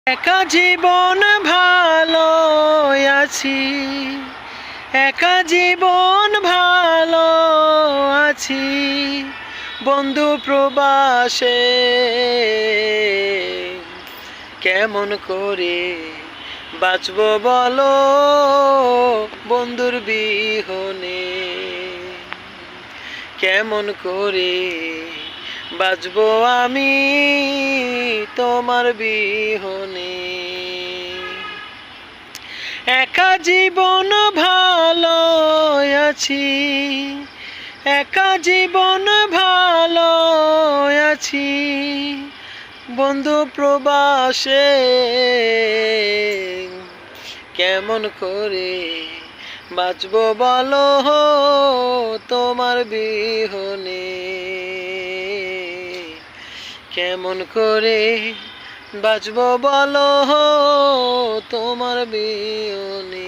একা জীবন ভালো আছি, একা জীবন ভালো আছি, বন্ধু প্রবাসে কেমন করে বাঁচব বলো বন্ধুর বিহনে, কেমন করে বাঁচব আমি তোমার বিহনে। একা জীবন ভালো আছি, একা জীবন ভালো আছি, বন্ধু প্রবাসে কেমন করে বাঁচব বলো তোমার বিহনে, কেমন করে বাঁচব বলো তোমার বিহনে।